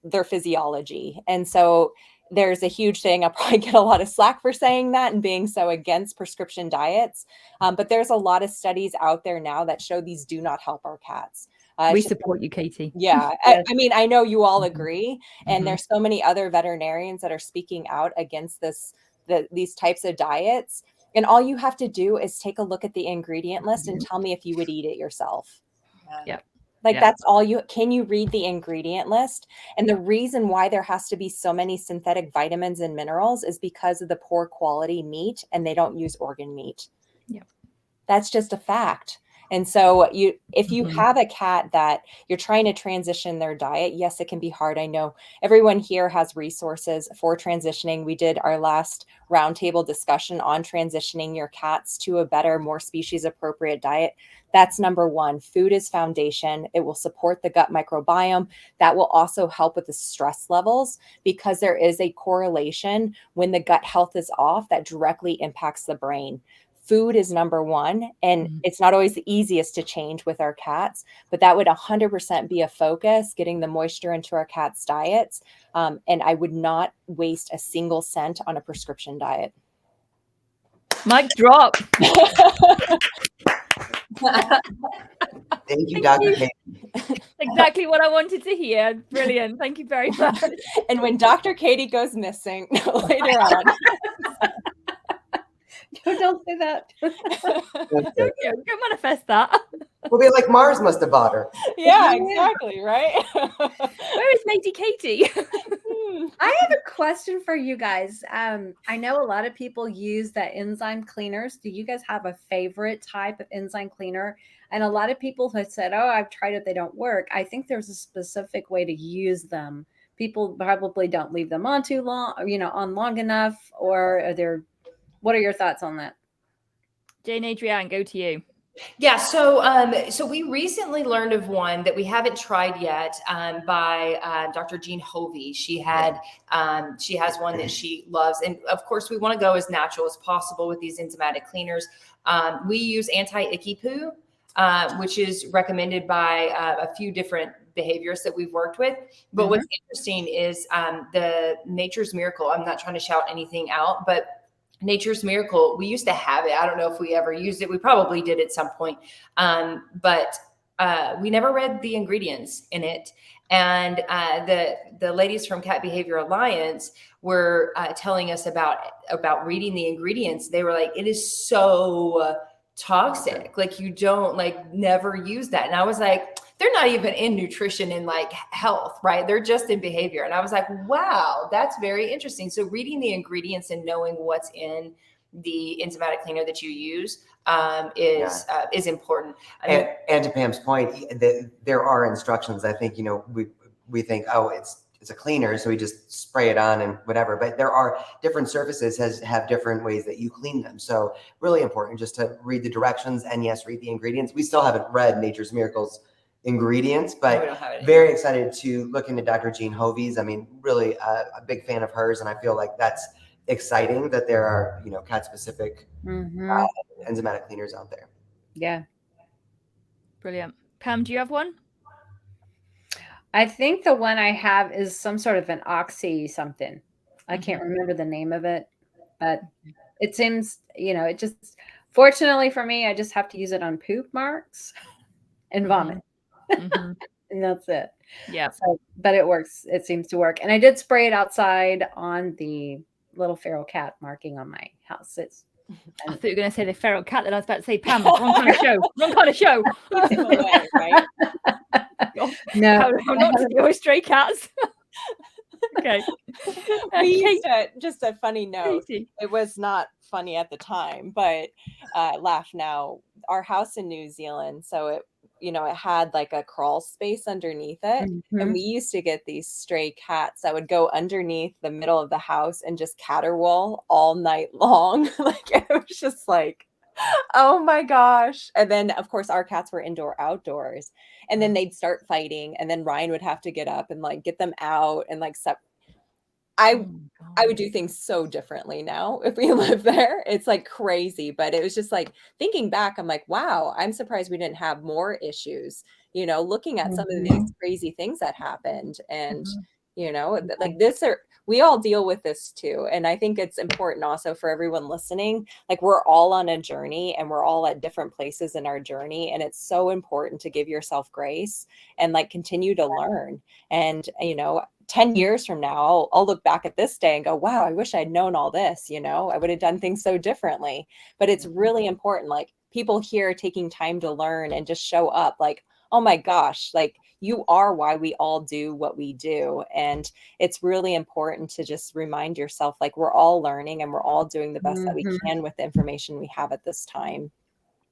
their physiology. And so there's a huge thing. I'll probably get a lot of slack for saying that and being so against prescription diets. But there's a lot of studies out there now that show these do not help our cats. We support you, Katie. Yeah. I mean, I know you all agree. And there's so many other veterinarians that are speaking out against these types of diets. And all you have to do is take a look at the ingredient list and tell me if you would eat it yourself. Yeah. That's all can you read the ingredient list? And the reason why there has to be so many synthetic vitamins and minerals is because of the poor quality meat, and they don't use organ meat. Yeah. That's just a fact. And so if you have a cat that you're trying to transition their diet, yes, it can be hard. I know everyone here has resources for transitioning. We did our last roundtable discussion on transitioning your cats to a better, more species appropriate diet. That's number one. Food is foundation. It will support the gut microbiome. That will also help with the stress levels, because there is a correlation when the gut health is off that directly impacts the brain. Food is number one, and it's not always the easiest to change with our cats, but that would 100% be a focus, getting the moisture into our cats' diets. And I would not waste a single cent on a prescription diet. Mic drop. Thank you, Dr. Katie. Exactly what I wanted to hear. Brilliant. Thank you very much. And when Dr. Katie goes missing later on. Don't say that. Don't manifest that. We'll be like, Mars must have bought her. Yeah, exactly, right? Where is Matey Katie? I have a question for you guys. I know a lot of people use the enzyme cleaners. Do you guys have a favorite type of enzyme cleaner? And a lot of people have said, oh, I've tried it, they don't work. I think there's a specific way to use them. People probably don't leave them on too long, on long enough, or what are your thoughts on that? Jane Adrienne, go to you. Yeah, so we recently learned of one that we haven't tried yet by Dr. Jean Hovey. She has one that she loves, and of course we want to go as natural as possible with these enzymatic cleaners. We use anti-icky poo, which is recommended by a few different behaviors that we've worked with. But what's interesting is the Nature's Miracle. I'm not trying to shout anything out, but Nature's Miracle, we used to have it. I don't know if we ever used it. We probably did at some point. But we never read the ingredients in it. And the ladies from Cat Behavior Alliance were telling us about reading the ingredients. They were like, it is so toxic. Like, you don't never use that. And I was like, they're not even in nutrition and health, right? They're just in behavior. And I was like, wow, that's very interesting. So reading the ingredients and knowing what's in the enzymatic cleaner that you use is important. And to Pam's point, there are instructions. I think, we think, oh, it's a cleaner, so we just spray it on and whatever. But there are different surfaces have different ways that you clean them. So really important just to read the directions and yes, read the ingredients. We still haven't read Nature's Miracles ingredients, but very excited to look into Dr. Jean Hovey's. I mean, really a big fan of hers, and I feel like that's exciting that there are, you know, cat specific enzymatic cleaners out there. Yeah. Brilliant. Pam, do you have one? I think the one I have is some sort of an oxy something. I can't remember the name of it, but it seems, you know, it just, fortunately for me, I just have to use it on poop marks and vomit. And that's it. Yeah. So, but it works. It seems to work. And I did spray it outside on the little feral cat marking on my house. I thought you were going to say the feral cat, that I was about to say, Pam, wrong kind of show. Wrong kind of show. Right? No, I'm not to deal with stray cats. Okay. We used to, just a funny note, it was not funny at the time, but laugh now. Our house in New Zealand, so it, you know, it had like a crawl space underneath it. And we used to get these stray cats that would go underneath the middle of the house and just caterwaul all night long. Like, it was just like, oh my gosh. And then of course our cats were outdoors, and then they'd start fighting, and then Ryan would have to get up and like get them out and like stuff. I would do things so differently now if we lived there. It's like crazy, but it was just like thinking back, I'm like, wow, I'm surprised we didn't have more issues, you know, looking at some of these crazy things that happened. And, you know, like this, we all deal with this too. And I think it's important also for everyone listening, like we're all on a journey and we're all at different places in our journey. And it's so important to give yourself grace and like continue to learn. And, you know, 10 years from now, I'll look back at this day and go, wow, I wish I'd known all this, you know, I would have done things so differently. But it's really important, like people here taking time to learn and just show up like, oh my gosh, like you are why we all do what we do. And it's really important to just remind yourself, like we're all learning and we're all doing the best that we can with the information we have at this time.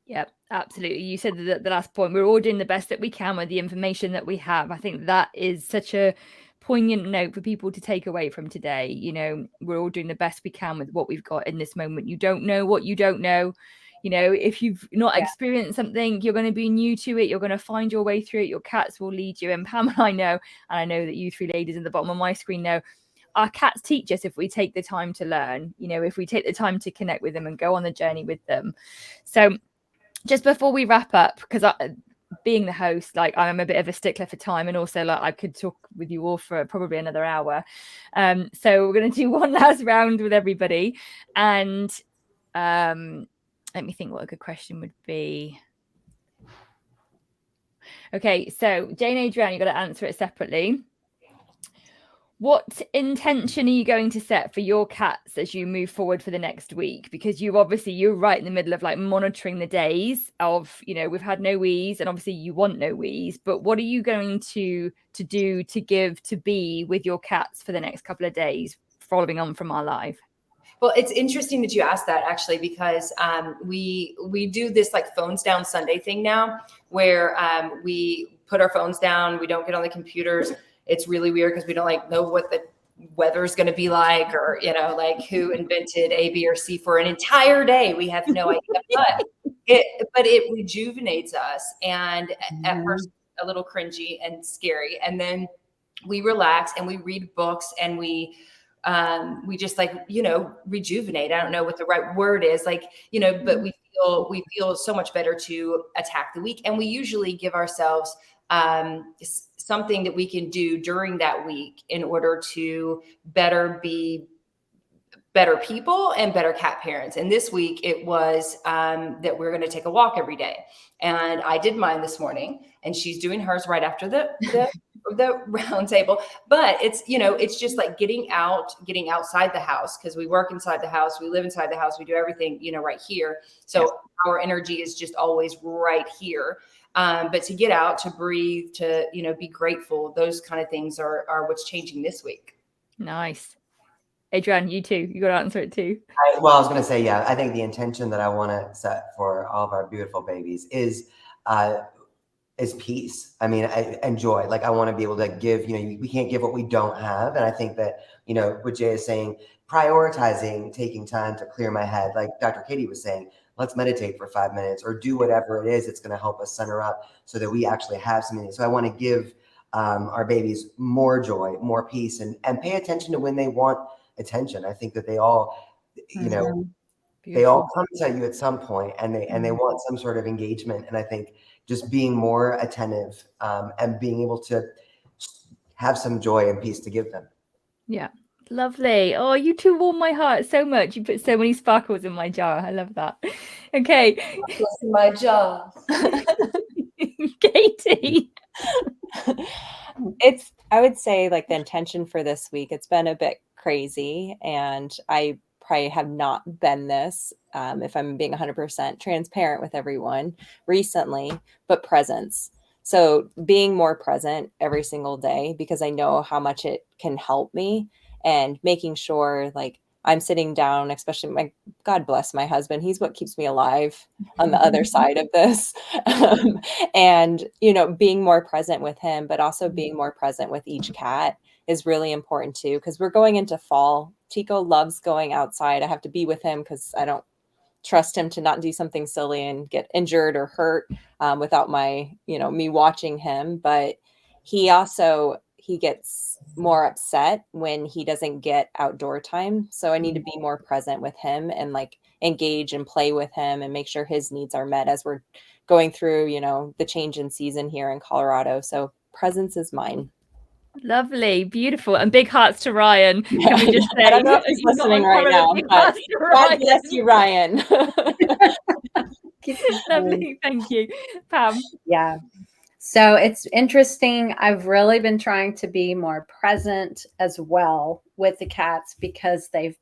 Yep, absolutely. You said that the last point, we're all doing the best that we can with the information that we have. I think that is such a poignant note for people to take away from today. You know, we're all doing the best we can with what we've got in this moment. You don't know what you don't know. You know, if you've not experienced something, you're going to be new to it. You're going to find your way through it. Your cats will lead you. And Pam and I know, and I know that you three ladies at the bottom of my screen know, our cats teach us if we take the time to learn, you know, if we take the time to connect with them and go on the journey with them. So just before we wrap up, because being the host, like I'm a bit of a stickler for time, and also like I could talk with you all for probably another hour. So we're going to do one last round with everybody. And let me think what a good question would be. Okay, so Jane Adrienne, you've got to answer it separately. What intention are you going to set for your cats as you move forward for the next week? Because you're right in the middle of like monitoring the days of, you know, we've had no wheeze, and obviously you want no wheeze, but what are you going to do to give to be with your cats for the next couple of days following on from our live? Well, it's interesting that you asked that actually, because we do this like phones down Sunday thing now, where we put our phones down, we don't get on the computers. It's really weird because we don't like know what the weather is going to be like, or, you know, like who invented A, B, or C for an entire day. We have no idea, but it rejuvenates us. And at first a little cringy and scary. And then we relax and we read books, and we just like, you know, rejuvenate. I don't know what the right word is, like, you know, but we feel so much better to attack the week. And we usually give ourselves something that we can do during that week in order to be better people and better cat parents. And this week it was that we're going to take a walk every day. And I did mine this morning, and she's doing hers right after the round table. But it's, you know, it's just like getting outside the house, because we work inside the house, we live inside the house, we do everything, you know, right here. So our energy is just always right here. But to get out, to breathe, to, you know, be grateful, those kind of things are what's changing this week. Nice. Adrienne, you too. You got to answer it too. I was going to say, yeah, I think the intention that I want to set for all of our beautiful babies is peace. I mean, and joy. Like I want to be able to give, you know, we can't give what we don't have. And I think that, you know, what Jay is saying, prioritizing, taking time to clear my head, like Dr. Katie was saying, let's meditate for 5 minutes or do whatever it is that's going to help us center up so that we actually have something. So I want to give our babies more joy, more peace, and pay attention to when they want attention. I think that they all, you know, Beautiful. they all come to you at some point, and they want some sort of engagement. And I think just being more attentive and being able to have some joy and peace to give them. Yeah. Lovely. Oh, you two warm my heart so much. You put so many sparkles in my jar. I love that. Okay. Sparkles in my jar. Katie. I would say like the intention for this week, it's been a bit crazy, and I probably have not been this, if I'm being 100% transparent with everyone recently, but presence. So being more present every single day, because I know how much it can help me, and making sure like I'm sitting down, especially God bless my husband. He's what keeps me alive on the other side of this. And, being more present with him, but also being more present with each cat is really important too, because we're going into fall. Tico loves going outside. I have to be with him because I don't trust him to not do something silly and get injured or hurt without me watching him. But he gets more upset when he doesn't get outdoor time. So I need to be more present with him and like engage and play with him and make sure his needs are met as we're going through, the change in season here in Colorado. So presence is mine. Lovely, beautiful, and big hearts to Ryan. Can we just say, I don't know if he's listening right now, but God bless you, Ryan. Lovely, thank you, Pam. Yeah. So it's interesting. I've really been trying to be more present as well with the cats, because there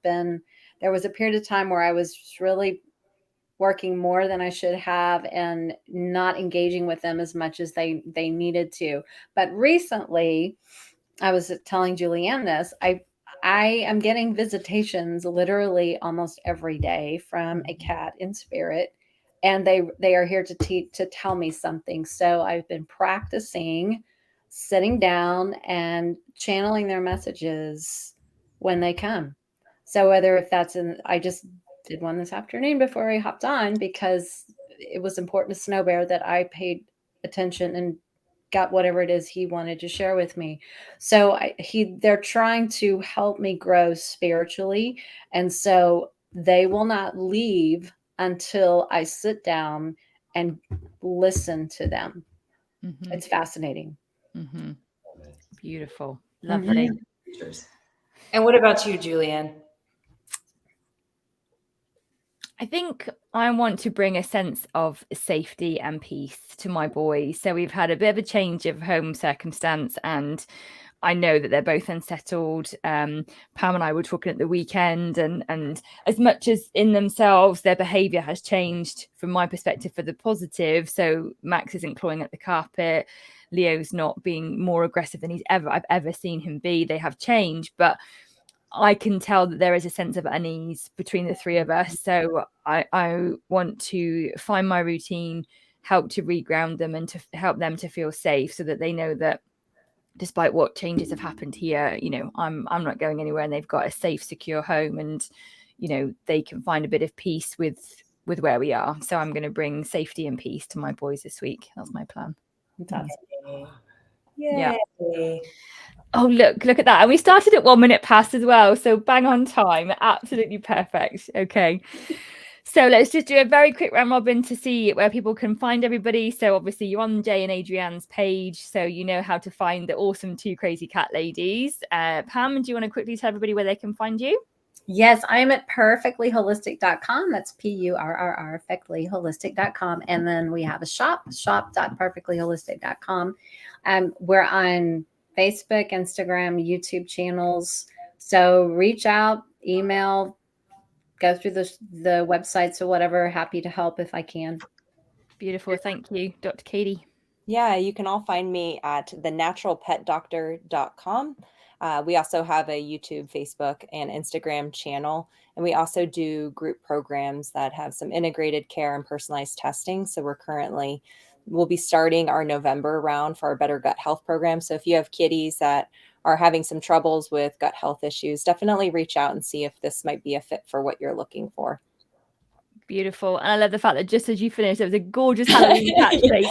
was a period of time where I was really working more than I should have and not engaging with them as much as they needed to. But recently, I was telling Julianne this, I am getting visitations literally almost every day from a cat in spirit, and they are here to tell me something. So I've been practicing sitting down and channeling their messages when they come. So if that's I just did one this afternoon before I hopped on, because it was important to Snow Bear that I paid attention and got whatever it is he wanted to share with me. So they're trying to help me grow spiritually. And so they will not leave until I sit down and listen to them. Mm-hmm. It's fascinating. Mm-hmm. Beautiful. Lovely. Mm-hmm. And what about you, Julianne? I think I want to bring a sense of safety and peace to my boys. So we've had a bit of a change of home circumstance, and I know that they're both unsettled. Pam and I were talking at the weekend, and as much as in themselves, their behavior has changed from my perspective for the positive. So Max isn't clawing at the carpet. Leo's not being more aggressive than I've ever seen him be. They have changed, but I can tell that there is a sense of unease between the three of us. So I want to find my routine, help to reground them and to help them to feel safe, so that they know that despite what changes have happened here, I'm not going anywhere, and they've got a safe, secure home, and, they can find a bit of peace with where we are. So I'm going to bring safety and peace to my boys this week. That's my plan. Fantastic. Yeah. Oh, look at that. And we started at 1 minute past as well. So bang on time. Absolutely perfect. Okay. So let's just do a very quick round robin to see where people can find everybody. So obviously you're on Jay and Adrianne's page, so you know how to find the awesome Two Crazy Cat Ladies. Pam, do you want to quickly tell everybody where they can find you? Yes, I'm at perfectlyholistic.com. That's PURRR, perfectlyholistic.com. And then we have a shop.perfectlyholistic.com. We're on Facebook, Instagram, YouTube channels. So reach out, email, go through the websites or whatever. Happy to help if I can. Beautiful. Thank you, Dr. Katie. Yeah, you can all find me at thenaturalpetdoctor.com. We also have a YouTube, Facebook, and Instagram channel. And we also do group programs that have some integrated care and personalized testing. So we'll be starting our November round for our Better Gut Health program. So if you have kitties that are having some troubles with gut health issues, definitely reach out and see if this might be a fit for what you're looking for. Beautiful. And I love the fact that just as you finished, there was a gorgeous Halloween cat shape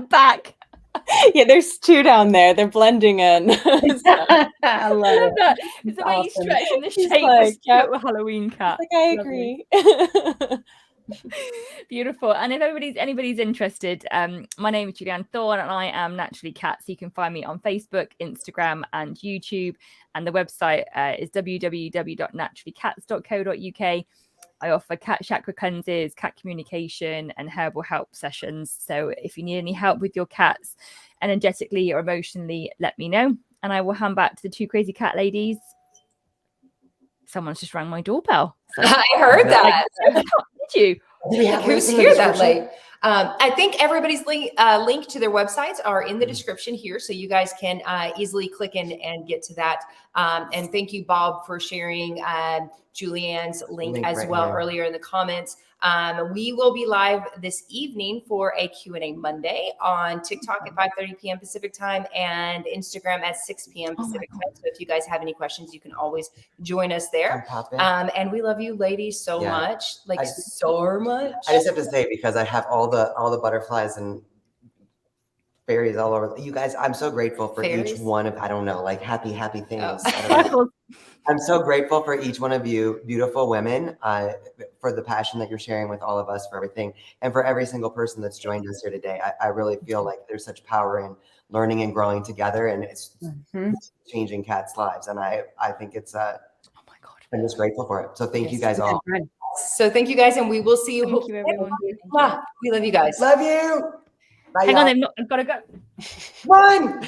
back. Yeah, there's two down there. They're blending in. I love that. it. It's the way you Awesome. stretch in the She's shape like, of yep. a Halloween cat. Like, I Lovely. agree. Beautiful. And if anybody's interested, my name is Julianne Thorne and I am Naturally Cat. So you can find me on Facebook, Instagram, and YouTube. And the website is www.naturallycats.co.uk. I offer cat chakra cleanses, cat communication, and herbal help sessions. So if you need any help with your cats energetically or emotionally, let me know. And I will hand back to the two crazy cat ladies. Someone's just rang my doorbell. So I heard that. did you? Who's here that late? I think everybody's link to their websites are in the description here, so you guys can easily click in and get to that. And thank you, Bob, for sharing Julianne's link as well earlier in the comments. We will be live this evening for a Q&A Monday on TikTok at 5:30 p.m. Pacific time and Instagram at 6 p.m. Pacific time. So if you guys have any questions, you can always join us there. And we love you ladies so much, so much. I just have to say, because I have all the butterflies and fairies all over you guys. I'm so grateful for each one of, I don't know, like happy things. I'm so grateful for each one of you beautiful women, for the passion that you're sharing with all of us, for everything, and for every single person that's joined us here today. I really feel like there's such power in learning and growing together, and it's changing cats' lives. And I think it's, oh my God, I'm just grateful for it. So thank you guys all. So thank you guys, and we will see you. Thank you, everyone. We love you guys. Love you. Bye, Hang on, I've got to go. Run.